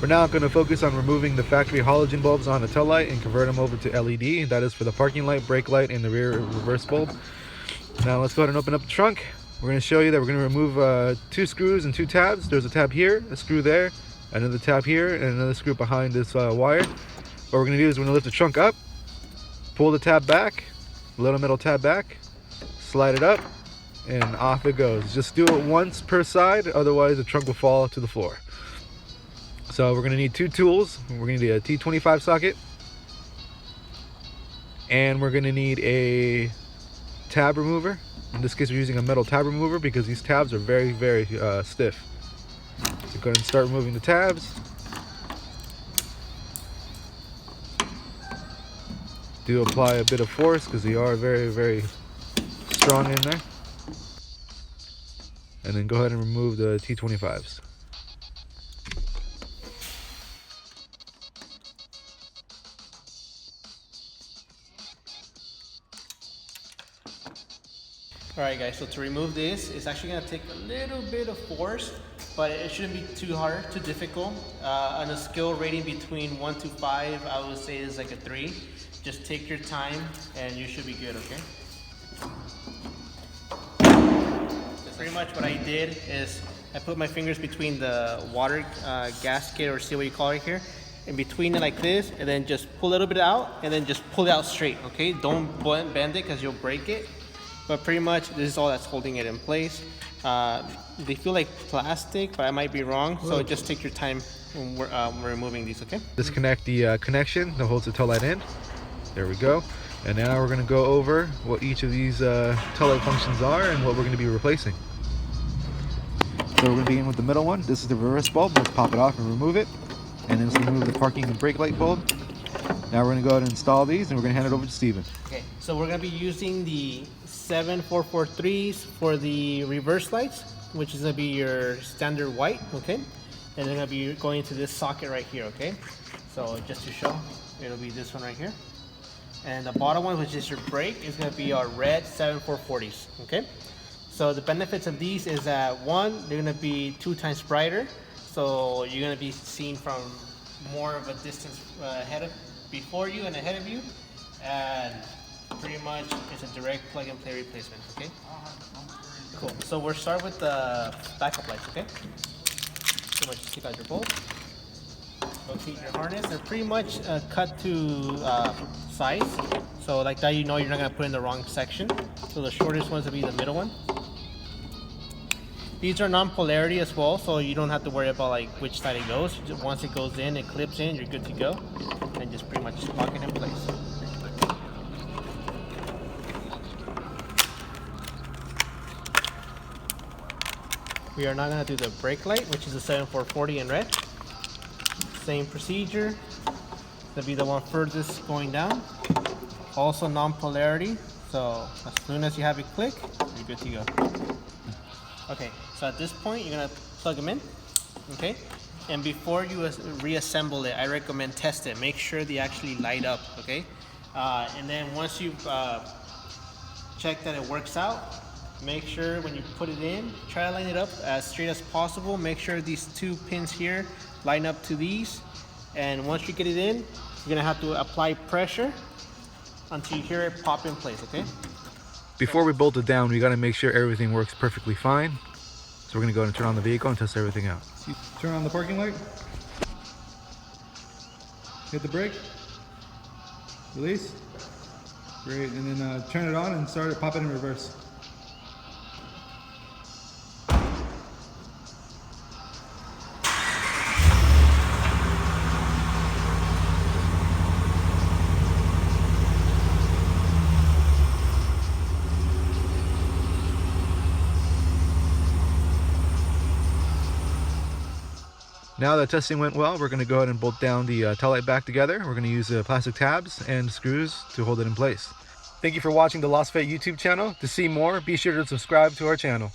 We're now going to focus on removing the factory halogen bulbs on the taillight and convert them over to LED. That is for the parking light, brake light, and the rear reverse bulb. Now let's go ahead and open up the trunk. We're going to show you that we're going to remove 2 screws and 2 tabs. There's a tab here, a screw there, another tab here, and another screw behind this wire. What we're going to do is we're going to lift the trunk up, pull the tab back, little metal tab back, slide it up, and off it goes. Just do it once per side, otherwise the trunk will fall to the floor. So we're going to need 2 tools. We're going to need a T25 socket, and we're going to need a tab remover. In this case we're using a metal tab remover because these tabs are very stiff. So go ahead and start removing the tabs. Do apply a bit of force because they are very strong in there. And then go ahead and remove the T25s. Alright guys, so to remove this, it's actually going to take a little bit of force, but it shouldn't be too hard, too difficult. On a scale rating between 1 to 5, I would say it's like a 3. Just take your time and you should be good, okay? So pretty much what I did is I put my fingers between the water gasket, or see what you call it here, in between it like this, and then just pull a little bit out and then just pull it out straight, okay? Don't bend it because you'll break it. But pretty much this is all that's holding it in place. They feel like plastic, but I might be wrong. So just take your time when we're removing these, okay? Disconnect the connection that holds the taillight in. There we go. And now we're going to go over what each of these taillight functions are and what we're going to be replacing. So we're going to begin with the middle one. This is the reverse bulb. Let's pop it off and remove it. And then let's remove the parking and brake light bulb. Now we're going to go ahead and install these, and we're going to hand it over to Steven. Okay, so we're going to be using the 7443s for the reverse lights, which is going to be your standard white, okay? And they're going to be going into this socket right here, okay? So just to show, it'll be this one right here. And the bottom one, which is your brake, is going to be our red 7440s, okay? So the benefits of these is that, one, they're going to be 2 times brighter, so you're going to be seen from more of a distance before you and ahead of you, and pretty much it's a direct plug and play replacement, okay? Cool. So we'll start with the backup lights, okay? Pretty much just take out your bolt, locate your harness. They're pretty much cut to size, so like that you know you're not gonna put in the wrong section. So the shortest ones will be the middle one. These are non-polarity as well, so you don't have to worry about like which side it goes. Just once it goes in, it clips in, you're good to go, and just pretty much lock it in place. We are now going to do the brake light, which is the 7440 in red. Same procedure. That'll be the one furthest going down. Also non-polarity, so as soon as you have it click, you're good to go. Okay, so at this point, you're going to plug them in, okay? And before you reassemble it, I recommend test it. Make sure they actually light up, okay? And then once you've checked that it works out, make sure when you put it in, try to line it up as straight as possible. Make sure these 2 pins here line up to these. And once you get it in, you're gonna have to apply pressure until you hear it pop in place, okay? Before we bolt it down, we got to make sure everything works perfectly fine. So we're going to go ahead and turn on the vehicle and test everything out. Turn on the parking light. Hit the brake. Release. Great, and then turn it on and start it, pop it in reverse. Now that testing went well, we're going to go ahead and bolt down the taillight back together. We're going to use plastic tabs and screws to hold it in place. Thank you for watching the Lasfit YouTube channel. To see more, be sure to subscribe to our channel.